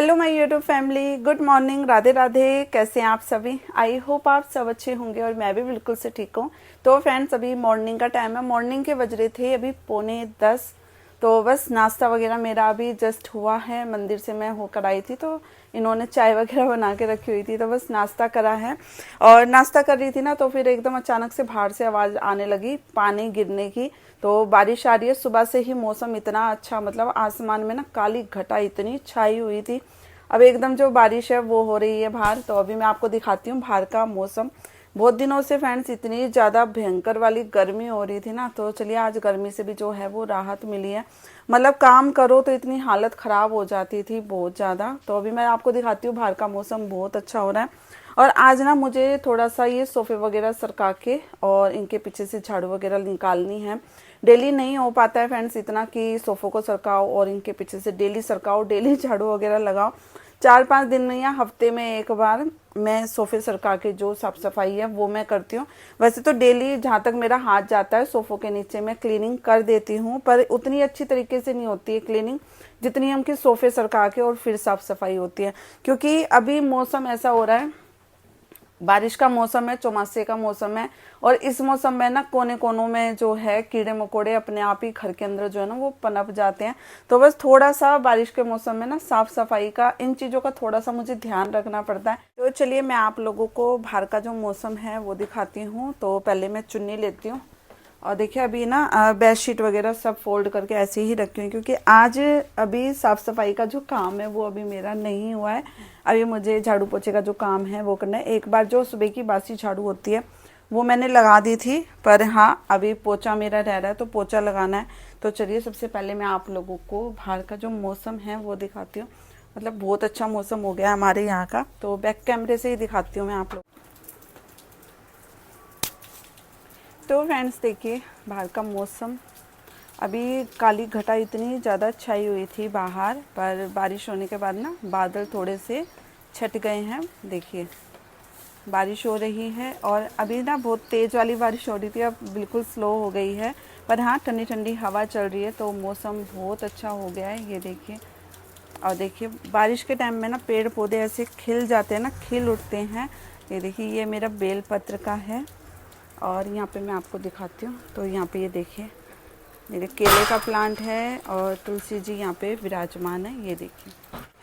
Hello my YouTube family, good morning, Radhe Radhe. कैसे हैं आप सभी? आई होप आप सब अच्छे होंगे और मैं भी बिल्कुल से ठीक हूँ। तो फ्रेंड्स, अभी मॉर्निंग का टाइम है। मॉर्निंग के बज रहे थे अभी 9:45। तो बस नाश्ता वगैरह मेरा अभी जस्ट हुआ है। मंदिर से मैं होकर आई थी तो इन्होंने चाय वगैरह बना के रखी हुई थी, तो बस नाश्ता करा है। और नाश्ता कर रही थी ना, तो फिर एकदम अचानक से बाहर से आवाज़ आने लगी पानी गिरने की। तो बारिश आ रही है। सुबह से ही मौसम इतना अच्छा, मतलब आसमान में ना काली घटा इतनी छाई हुई थी। अब एकदम जो बारिश है वो हो रही है बाहर। तो अभी मैं आपको दिखाती हूँ बाहर का मौसम। बहुत दिनों से फ्रेंड्स इतनी ज़्यादा भयंकर वाली गर्मी हो रही थी ना, तो चलिए आज गर्मी से भी जो है वो राहत मिली है। मतलब काम करो तो इतनी हालत ख़राब हो जाती थी बहुत ज़्यादा। तो अभी मैं आपको दिखाती हूँ बाहर का मौसम बहुत अच्छा हो रहा है। और आज ना मुझे थोड़ा सा ये सोफ़े वगैरह सरका के और इनके पीछे से झाड़ू वगैरह निकालनी है। डेली नहीं हो पाता है फ्रेंड्स इतना कि सोफ़ों को सरकाओ और इनके पीछे से डेली सरकाओ, डेली झाड़ू वगैरह लगाओ। 4-5 दिन में या हफ्ते में एक बार मैं सोफ़े सरका के जो साफ़ सफाई है वो मैं करती हूँ। वैसे तो डेली जहाँ तक मेरा हाथ जाता है सोफ़ों के नीचे मैं क्लीनिंग कर देती हूँ, पर उतनी अच्छी तरीके से नहीं होती है क्लीनिंग जितनी हम कि सोफ़े सरका के और फिर साफ़ सफाई होती है। क्योंकि अभी मौसम ऐसा हो रहा है, बारिश का मौसम है, चौमासे का मौसम है। और इस मौसम में ना कोने कोनों में जो है कीड़े मकोड़े अपने आप ही घर के अंदर जो है ना वो पनप जाते हैं। तो बस थोड़ा सा बारिश के मौसम में ना साफ सफाई का, इन चीज़ों का थोड़ा सा मुझे ध्यान रखना पड़ता है। तो चलिए मैं आप लोगों को बाहर का जो मौसम है वो दिखाती हूँ। तो पहले मैं चुन्नी लेती हूँ। और देखिए अभी ना बेडशीट वगैरह सब फोल्ड करके ऐसे ही रखी हुई, क्योंकि आज अभी साफ़ सफाई का जो काम है वो अभी मेरा नहीं हुआ है। अभी मुझे झाड़ू पोछे का जो काम है वो करना है। एक बार जो सुबह की बासी झाड़ू होती है वो मैंने लगा दी थी, पर हाँ अभी पोछा मेरा रह रहा है तो पोछा लगाना है। तो चलिए सबसे पहले मैं आप लोगों को बाहर का जो मौसम है वो दिखाती हूँ। मतलब बहुत अच्छा मौसम हो गया हमारे यहाँ का। तो बैक कैमरे से ही दिखाती हूँ मैं आप लोग। तो फ्रेंड्स देखिए बाहर का मौसम। अभी काली घटा इतनी ज़्यादा छाई हुई थी बाहर, पर बारिश होने के बाद ना बादल थोड़े से छट गए हैं। देखिए बारिश हो रही है और अभी ना बहुत तेज़ वाली बारिश हो रही थी, अब बिल्कुल स्लो हो गई है। पर हाँ ठंडी ठंडी हवा चल रही है तो मौसम बहुत अच्छा हो गया है। ये देखिए, और देखिए बारिश के टाइम में ना पेड़ पौधे ऐसे खिल जाते हैं ना, खिल उठते हैं। ये देखिए ये मेरा बेलपत्र का है। और यहाँ पे मैं आपको दिखाती हूँ। तो यहाँ पे ये देखिए मेरे केले का प्लांट है और तुलसी जी यहाँ पे विराजमान है। ये देखिए।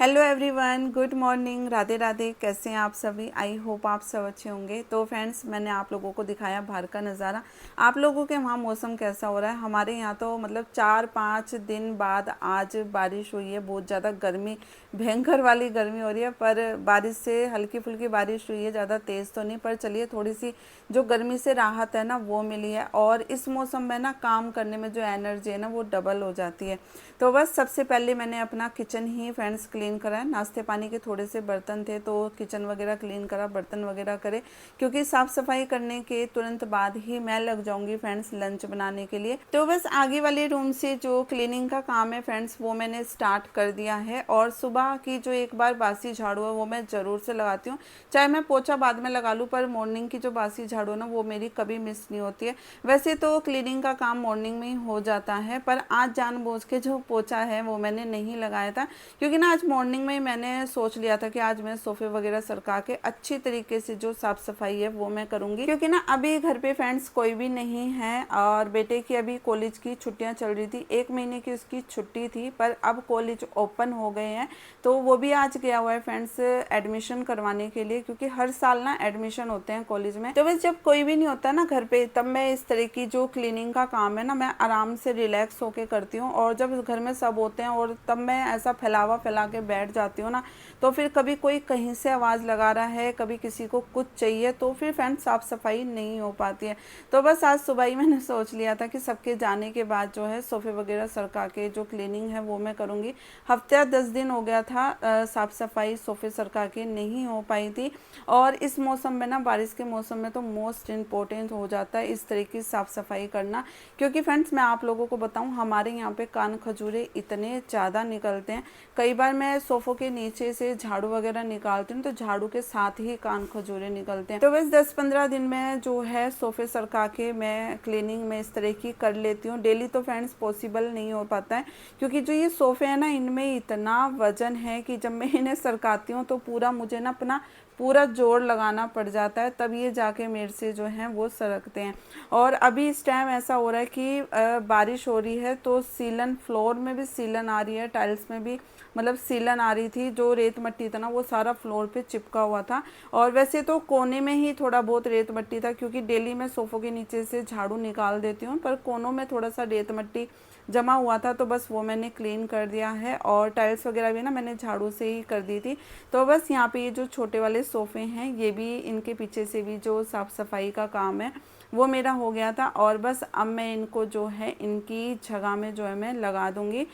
Hello everyone, good morning, Radhe Radhe. कैसे हैं आप सभी? आई होप आप सब अच्छे होंगे। तो फ्रेंड्स मैंने आप लोगों को दिखाया बाहर का नज़ारा। आप लोगों के वहाँ मौसम कैसा हो रहा है? हमारे यहाँ तो मतलब 4-5 दिन बाद आज बारिश हुई है। बहुत ज़्यादा गर्मी, भयंकर वाली गर्मी हो रही है। पर बारिश से हल्की फुल्की बारिश हुई है, ज़्यादा तेज़ तो नहीं, पर चलिए थोड़ी सी जो गर्मी से राहत है ना वो मिली है। और इस मौसम में ना काम करने में जो एनर्जी है ना वो डबल हो जाती है। तो बस सबसे पहले मैंने अपना किचन ही फ्रेंड्स क्लीन करा है। नाश्ते पानी के थोड़े से बर्तन थे तो किचन वगैरह क्लीन करा, बर्तन वगैरह करे, क्योंकि साफ़ सफाई करने के तुरंत बाद ही मैं लग जाऊंगी फ्रेंड्स लंच बनाने के लिए। तो बस आगे वाले रूम से जो क्लीनिंग का काम है फ्रेंड्स वो मैंने स्टार्ट कर दिया है। और सुबह की जो एक बार बासी झाड़ू है वो मैं ज़रूर से लगाती हूँ, चाहे मैं पोछा बाद में लगा लूँ, पर मॉर्निंग की जो बासी झाड़ू है ना वो मेरी कभी मिस नहीं होती है। वैसे तो क्लीनिंग का काम मॉर्निंग में ही हो जाता है, पर आज जानबूझ के जो पोछा है वो मैंने नहीं लगाया था, क्योंकि ना आज मॉर्निंग में ही मैंने सोच लिया था कि आज मैं सोफ़े वगैरह सरका के अच्छी तरीके से जो साफ़ सफाई है वो मैं करूँगी। क्योंकि ना अभी घर पे फ्रेंड्स कोई भी नहीं है और बेटे की अभी कॉलेज की छुट्टियाँ चल रही थी, 1 महीने की उसकी छुट्टी थी, पर अब कॉलेज ओपन हो गए हैं। तो वो भी आज गया हुआ है फ्रेंड्स एडमिशन करवाने के लिए, क्योंकि हर साल ना एडमिशन होते हैं कॉलेज में। तो बस जब कोई भी नहीं होता ना घर पे, तब मैं इस तरह की जो क्लीनिंग का काम है ना मैं आराम से रिलैक्स होके करती हूँ। और जब घर में सब होते हैं और तब मैं ऐसा फैला के बैठ जाती हूँ ना, तो फिर कभी कोई कहीं से आवाज़ लगा रहा है, कभी किसी को कुछ चाहिए, तो फिर फ्रेंड्स साफ़ सफाई नहीं हो पाती है। तो बस आज सुबह ही मैंने सोच लिया था कि सबके जाने के बाद जो है सोफ़े वगैरह सरका के जो क्लीनिंग है वो मैं करूँगी। हफ्ते 10 दिन हो गया था साफ़ सफाई सोफ़े सरका के नहीं हो पाई थी। और इस मौसम में ना, बारिश के मौसम में तो मोस्ट इम्पोर्टेंट हो जाता है इस तरीके की साफ़ सफाई करना। क्योंकि फ्रेंड्स मैं आप लोगों को बताऊं, हमारे यहाँ पे कान खजूरे इतने ज़्यादा निकलते हैं। कई बार मैं सोफ़ों के नीचे से झाड़ू वगैरह निकालती हूँ तो झाड़ू के साथ ही कान खजूरे निकलते हैं। तो बस 10-15 दिन में जो है सोफ़े सरका के मैं क्लीनिंग में इस तरह की कर लेती हूँ। डेली तो फ्रेंड्स पॉसिबल नहीं हो पाता है, क्योंकि जो ये सोफ़े हैं ना, इनमें इतना वज़न है कि जब मैं इन्हें सरकाती हूँ तो पूरा मुझे ना अपना पूरा जोर लगाना पड़ जाता है, तब ये जाके मेरे से जो हैं वो सरकते हैं। और अभी इस टाइम ऐसा हो रहा है कि बारिश हो रही है तो सीलन, फ्लोर में भी सीलन आ रही है, टाइल्स में भी मतलब सीलन आ रही थी। जो रेत मट्टी था ना वो सारा फ्लोर पे चिपका हुआ था। और वैसे तो कोने में ही थोड़ा बहुत रेत मट्टी था, क्योंकि डेली मैं सोफ़ों के नीचे से झाड़ू निकाल देती हूँ, पर कोनों में थोड़ा सा रेत मट्टी जमा हुआ था तो बस वो मैंने क्लीन कर दिया है। और टाइल्स वगैरह भी ना मैंने झाड़ू से ही कर दी थी। तो बस यहाँ पे ये जो छोटे वाले सोफ़े हैं, ये भी, इनके पीछे से भी जो साफ़ सफाई का काम है वो मेरा हो गया था। और बस अब मैं इनको जो है इनकी जगह में जो है मैं लगा दूँगी।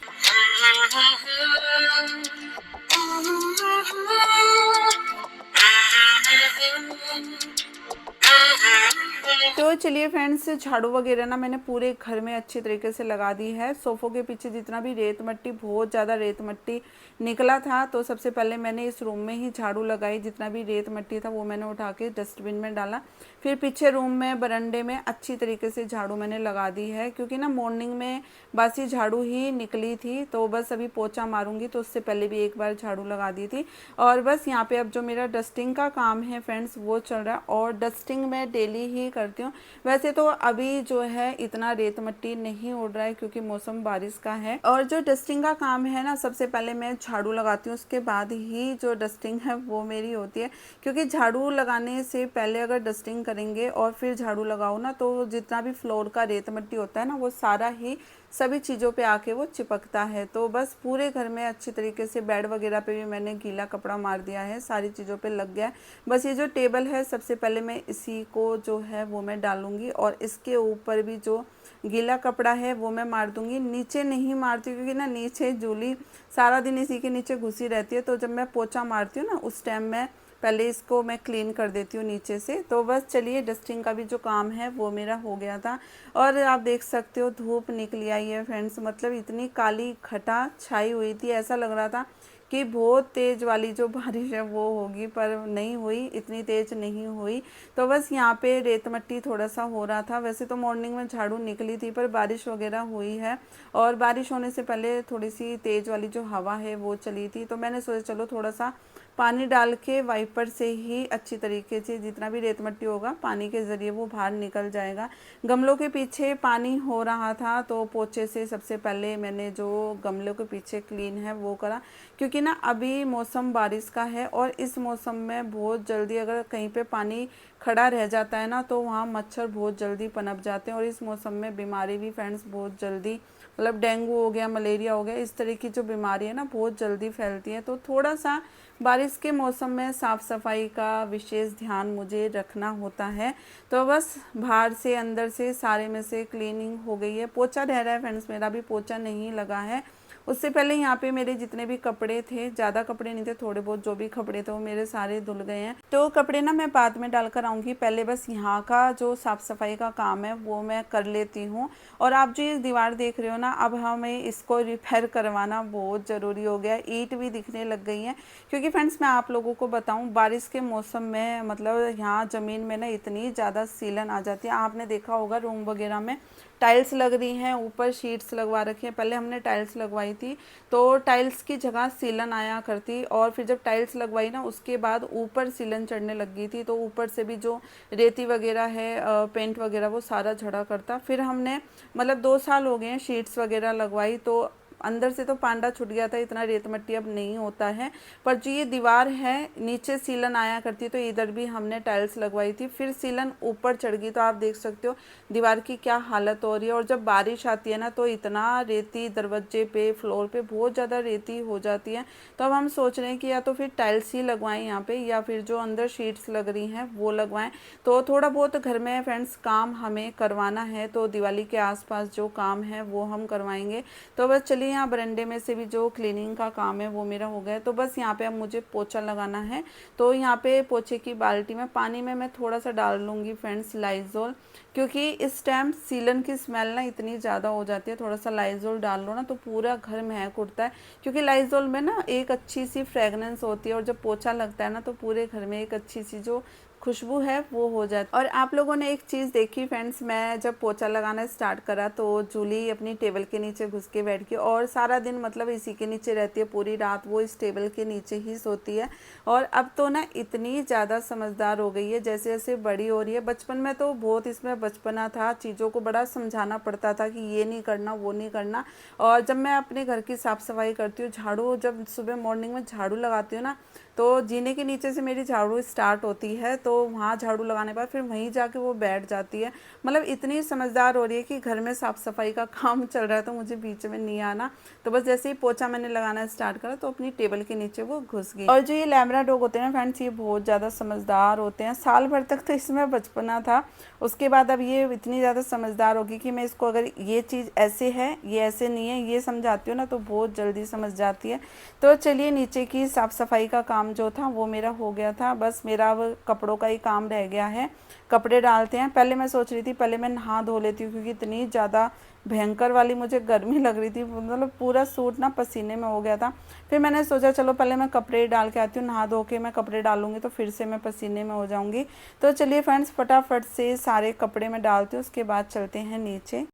तो चलिए फ्रेंड्स, झाड़ू वगैरह ना मैंने पूरे घर में अच्छी तरीके से लगा दी है। सोफ़ों के पीछे जितना भी रेत मट्टी, बहुत ज़्यादा रेत मट्टी निकला था, तो सबसे पहले मैंने इस रूम में ही झाड़ू लगाई। जितना भी रेत मट्टी था वो मैंने उठा के डस्टबिन में डाला। फिर पीछे रूम में, बरंडे में अच्छी तरीके से झाड़ू मैंने लगा दी है, क्योंकि ना मॉर्निंग में बासी झाड़ू ही निकली थी। तो बस अभी पोछा मारूंगी, तो उससे पहले भी एक बार झाड़ू लगा दी थी। और बस यहाँ पे अब जो मेरा डस्टिंग का काम है फ्रेंड्स वो चल रहा है, और डस्टिंग मैं डेली ही करती हूँ। वैसे तो अभी जो है इतना रेत मट्टी नहीं उड़ रहा है, क्योंकि मौसम बारिश का है। और जो डस्टिंग का काम है ना, सबसे पहले मैं झाड़ू लगाती हूँ, उसके बाद ही जो डस्टिंग है वो मेरी होती है। क्योंकि झाड़ू लगाने से पहले अगर डस्टिंग करेंगे और फिर झाड़ू लगाओ ना, तो जितना भी फ्लोर का रेत मट्टी होता है ना, वो सारा ही सभी चीज़ों पे आके वो चिपकता है। तो बस पूरे घर में अच्छी तरीके से, बेड वगैरह पे भी मैंने गीला कपड़ा मार दिया है, सारी चीज़ों पे लग गया है। बस ये जो टेबल है, सबसे पहले मैं इसी को जो है वो मैं डालूंगी, और इसके ऊपर भी जो गीला कपड़ा है वो मैं मार दूंगी। नीचे नहीं मारती, क्योंकि ना नीचे जूली सारा दिन इसी के नीचे घुसी रहती है। तो जब मैं पोछा मारती हूँ ना, उस टाइम मैं पहले इसको मैं क्लीन कर देती हूँ नीचे से। तो बस चलिए, डस्टिंग का भी जो काम है वो मेरा हो गया था। और आप देख सकते हो धूप निकली आई है फ्रेंड्स, मतलब इतनी काली घटा छाई हुई थी, ऐसा लग रहा था कि बहुत तेज़ वाली जो बारिश है वो होगी, पर नहीं हुई, इतनी तेज़ नहीं हुई। तो बस यहाँ पे रेत मट्टी थोड़ा सा हो रहा था। वैसे तो मॉर्निंग में झाड़ू निकली थी, पर बारिश वगैरह हुई है, और बारिश होने से पहले थोड़ी सी तेज़ वाली जो हवा है वो चली थी। तो मैंने सोचा चलो थोड़ा सा पानी डाल के वाइपर से ही अच्छी तरीके से जितना भी रेत मट्टी होगा पानी के ज़रिए वो बाहर निकल जाएगा। गमलों के पीछे पानी हो रहा था, तो पोछे से सबसे पहले मैंने जो गमलों के पीछे क्लीन है वो करा। क्योंकि ना अभी मौसम बारिश का है, और इस मौसम में बहुत जल्दी अगर कहीं पे पानी खड़ा रह जाता है ना, तो वहाँ मच्छर बहुत जल्दी पनप जाते हैं। और इस मौसम में बीमारी भी फ्रेंड्स बहुत जल्दी, मतलब डेंगू हो गया, मलेरिया हो गया, इस तरह की जो बीमारी है ना बहुत जल्दी फैलती है। तो थोड़ा सा बारिश के मौसम में साफ़ सफाई का विशेष ध्यान मुझे रखना होता है। तो बस बाहर से अंदर से सारे में से क्लीनिंग हो गई है। पोछा रह रहा है फ्रेंड्स, मेरा भी पोछा नहीं लगा है। उससे पहले यहाँ पे मेरे जितने भी कपड़े थे, ज़्यादा कपड़े नहीं थे, थोड़े बहुत जो भी कपड़े थे वो मेरे सारे धुल गए हैं। तो कपड़े ना मैं बाद में डालकर आऊँगी, पहले बस यहाँ का जो साफ़ सफाई का काम है वो मैं कर लेती हूँ। और आप जो ये दीवार देख रहे हो ना, अब हमें इसको रिपेयर करवाना बहुत ज़रूरी हो गया है। ईंट भी दिखने लग गई हैं, क्योंकि फ्रेंड्स मैं आप लोगों को बताऊँ, बारिश के मौसम में मतलब यहाँ ज़मीन में ना इतनी ज़्यादा सीलन आ जाती है। आपने देखा होगा रूम वगैरह में टाइल्स लग रही हैं, ऊपर शीट्स लगवा रखी हैं। पहले हमने टाइल्स लगवाई थी, तो टाइल्स की जगह सीलन आया करती, और फिर जब टाइल्स लगवाई ना उसके बाद ऊपर सीलन चढ़ने लग गई थी, तो ऊपर से भी जो रेती वगैरह है, पेंट वगैरह, वो सारा झड़ा करता। फिर हमने मतलब 2 साल हो गए हैं शीट्स वगैरह लगवाई, तो अंदर से तो पांडा छूट गया था, इतना रेत मट्टी अब नहीं होता है। पर जो ये दीवार है, नीचे सीलन आया करती, तो इधर भी हमने टाइल्स लगवाई थी, फिर सीलन ऊपर चढ़ गई। तो आप देख सकते हो दीवार की क्या हालत हो रही है। और जब बारिश आती है ना, तो इतना रेती दरवाजे पे, फ्लोर पे बहुत ज़्यादा रेती हो जाती है। तो अब हम सोच रहे हैं कि या तो फिर टाइल्स ही लगवाएं यहाँ पे, या फिर जो अंदर शीट्स लग रही हैं वो लगवाएं। तो थोड़ा बहुत घर में फ्रेंड्स काम हमें करवाना है, तो दिवाली के आसपास जो काम है वो हम करवाएंगे। तो बस चलिए चलिए यहाँ बरंडे में से भी जो क्लीनिंग का काम है वो मेरा हो गया है। तो बस यहाँ पे अब मुझे पोछा लगाना है। तो यहाँ पे पोछे की बाल्टी में पानी में मैं थोड़ा सा डाल लूँगी फ्रेंड्स लाइज़ोल, क्योंकि इस टाइम सीलन की स्मेल ना इतनी ज़्यादा हो जाती है। थोड़ा सा लाइज़ोल डाल लो ना तो पूरा घर महक उठता है, क्योंकि लाइज़ोल में ना एक अच्छी सी फ्रेगनेंस होती है, और जब पोछा लगता है ना तो पूरे घर में एक अच्छी सी जो खुशबू है वो हो जाती है। और आप लोगों ने एक चीज़ देखी फ्रेंड्स, मैं जब पोछा लगाना स्टार्ट करा तो जूली अपनी टेबल के नीचे घुस के बैठ गई, और सारा दिन मतलब इसी के नीचे रहती है, पूरी रात वो इस टेबल के नीचे ही सोती है। और अब तो ना इतनी ज़्यादा समझदार हो गई है जैसे जैसे बड़ी हो रही है। बचपन में तो बहुत इसमें बचपना था, चीज़ों को बड़ा समझाना पड़ता था कि ये नहीं करना वो नहीं करना। और जब मैं अपने घर की साफ़ सफाई करती हूँ, झाड़ू जब सुबह मॉर्निंग में झाड़ू लगाती हूँ ना, तो जीने के नीचे से मेरी झाड़ू स्टार्ट होती है, तो वहाँ झाड़ू लगाने के बाद फिर वहीं जाके वो बैठ जाती है। मतलब इतनी समझदार हो रही है कि घर में साफ़ सफाई का काम चल रहा है तो मुझे बीच में नहीं आना। तो बस जैसे ही पोछा मैंने लगाना स्टार्ट करा तो अपनी टेबल के नीचे वो घुस गई। और जो ये लैब्रा डॉग होते हैं फ्रेंड्स, ये बहुत ज़्यादा समझदार होते हैं। साल भर तक तो इसमें बचपना था, उसके बाद अब ये इतनी ज़्यादा समझदार होगी कि मैं इसको अगर ये चीज़ ऐसे है ये ऐसे नहीं है ये समझाती हूँ ना तो बहुत जल्दी समझ जाती है। तो चलिए नीचे की साफ़ सफाई का काम जो था वो मेरा हो गया था, बस मेरा अब कपड़ों का ही काम रह गया है। कपड़े डालते हैं। पहले मैं सोच रही थी पहले मैं नहा धो लेती हूँ, क्योंकि इतनी ज़्यादा भयंकर वाली मुझे गर्मी लग रही थी, मतलब पूरा सूट ना पसीने में हो गया था। फिर मैंने सोचा चलो पहले मैं कपड़े डाल के आती हूँ, नहा धो के मैं कपड़े डालूंगी तो फिर से मैं पसीने में हो जाऊंगी। तो चलिए फ्रेंड्स फटाफट से सारे कपड़े मैं डालती हूँ, उसके बाद चलते हैं नीचे।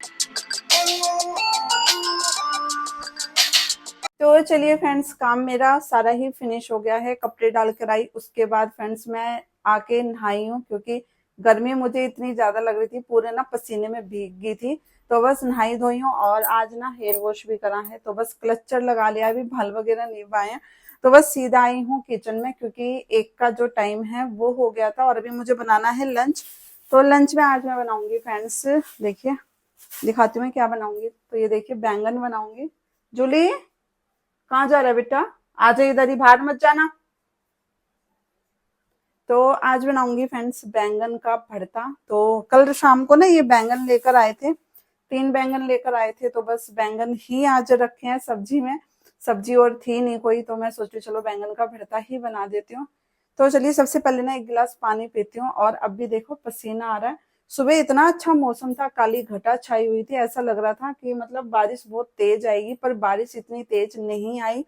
तो चलिए फ्रेंड्स काम मेरा सारा ही फिनिश हो गया है, कपड़े डाल कर आई, उसके बाद फ्रेंड्स मैं आके नहाई हूँ, क्योंकि गर्मी मुझे इतनी ज्यादा लग रही थी, पूरे ना पसीने में भीग गई थी। तो बस नहाई धोई हूँ, और आज ना हेयर वॉश भी करा है, तो बस क्लचर लगा लिया, अभी बाल वगैरह नहीं पाए हैं। तो बस सीधा आई हूँ किचन में, क्योंकि एक का जो टाइम है वो हो गया था, और अभी मुझे बनाना है लंच। तो लंच में आज मैं बनाऊंगी फ्रेंड्स, देखिए दिखाती हूँ मैं क्या बनाऊंगी। तो ये देखिए बैंगन बनाऊंगी। जूली कहाँ जा रहा है बेटा, आ जाए इधर ही, बाहर मत जाना। तो आज बनाऊंगी फ्रेंड्स बैंगन का भरता। तो कल शाम को ना ये बैंगन लेकर आए थे, 3 बैंगन लेकर आए थे, तो बस बैंगन ही आज रखे हैं सब्जी में। सब्जी और थी नहीं कोई, तो मैं सोची चलो बैंगन का भरता ही बना देती हूँ। तो चलिए सबसे पहले ना 1 गिलास पानी पीती हूँ, और अब भी देखो पसीना आ रहा है। सुबह इतना अच्छा मौसम था, काली घटा छाई हुई थी, ऐसा लग रहा था कि मतलब बारिश बहुत तेज आएगी, पर बारिश इतनी तेज नहीं आई,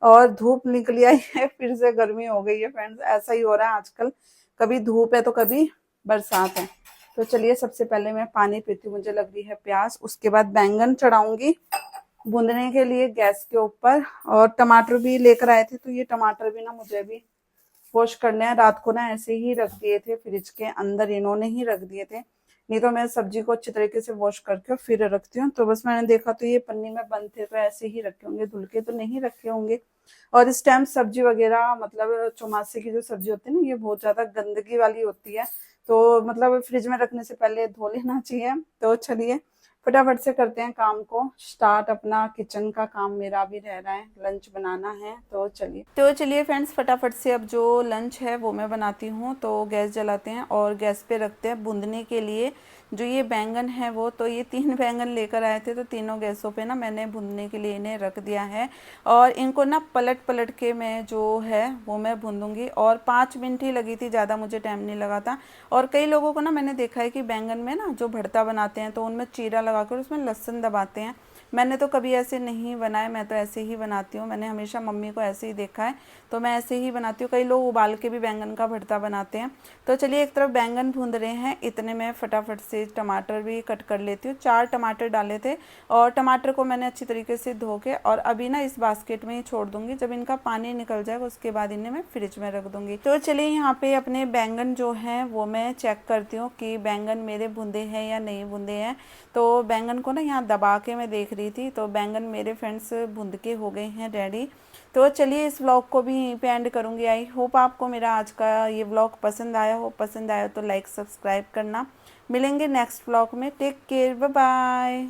और धूप निकली आई है, फिर से गर्मी हो गई है फ्रेंड्स। ऐसा ही हो रहा है आजकल, कभी धूप है तो कभी बरसात है। तो चलिए सबसे पहले मैं पानी पीती हूँ, मुझे लग रही है प्यास। उसके बाद बैंगन चढ़ाऊंगी भूनने के लिए गैस के ऊपर। और टमाटर भी लेकर आए थे, तो ये टमाटर भी ना मुझे भी वॉश करने हैं। रात को ना ऐसे ही रख दिए थे फ्रिज के अंदर, इन्होंने ही रख दिए थे, नहीं तो मैं सब्जी को अच्छी तरीके से वॉश करके फिर रखती हूँ। तो बस मैंने देखा तो ये पन्नी में बंद थे, तो ऐसे ही रखे होंगे, धुल के तो नहीं रखे होंगे। और इस टाइम सब्जी वगैरह मतलब चौमासे की जो सब्जी होती है ना, ये बहुत ज्यादा गंदगी वाली होती है, तो मतलब फ्रिज में रखने से पहले धो लेना चाहिए। तो चलिए फटाफट से करते हैं काम को स्टार्ट, अपना किचन का काम मेरा भी रह रहा है, लंच बनाना है। तो चलिए फ्रेंड्स फटाफट से अब जो लंच है वो मैं बनाती हूँ। तो गैस जलाते हैं और गैस पे रखते हैं भूनने के लिए जो ये बैंगन है वो। तो ये 3 बैंगन लेकर आए थे, तो तीनों गैसों पे ना मैंने भूनने के लिए इन्हें रख दिया है, और इनको ना पलट पलट के मैं जो है वो मैं भून दूंगी। और 5 मिनट ही लगी थी, ज़्यादा मुझे टाइम नहीं लगा था। और कई लोगों को ना मैंने देखा है कि बैंगन में ना जो भरता बनाते हैं तो उनमें चीरा लगाकर उसमें लहसुन दबाते हैं। मैंने तो कभी ऐसे नहीं बनाए, मैं तो ऐसे ही बनाती हूँ, मैंने हमेशा मम्मी को ऐसे ही देखा है, तो मैं ऐसे ही बनाती हूँ। कई लोग उबाल के भी बैंगन का भरता बनाते हैं। तो चलिए एक तरफ बैंगन भून रहे हैं, इतने में फटाफट से टमाटर भी कट कर लेती हूँ। 4 टमाटर डाले थे, और टमाटर को मैंने अच्छी तरीके से धो के और अभी ना इस बास्केट में ही छोड़ दूंगी, जब इनका पानी निकल जाएगा उसके बाद इन्हें मैं फ्रिज में रख दूंगी। तो चलिए यहाँ पे अपने बैंगन जो हैं वो मैं चेक करती हूँ कि बैंगन मेरे भुंदे हैं या नहीं भुंदे हैं। तो बैंगन को ना यहाँ दबा के मैं देख रही थी, तो बैंगन मेरे फ्रेंड्स भुंद के हो गए हैं रेडी। तो चलिए इस व्लॉग को भी यहीं पे एंड करूँगी। आई होप आपको मेरा आज का ये व्लॉग पसंद आया हो। पसंद आया तो लाइक सब्सक्राइब करना। मिलेंगे नेक्स्ट व्लॉग में। Take care, bye bye.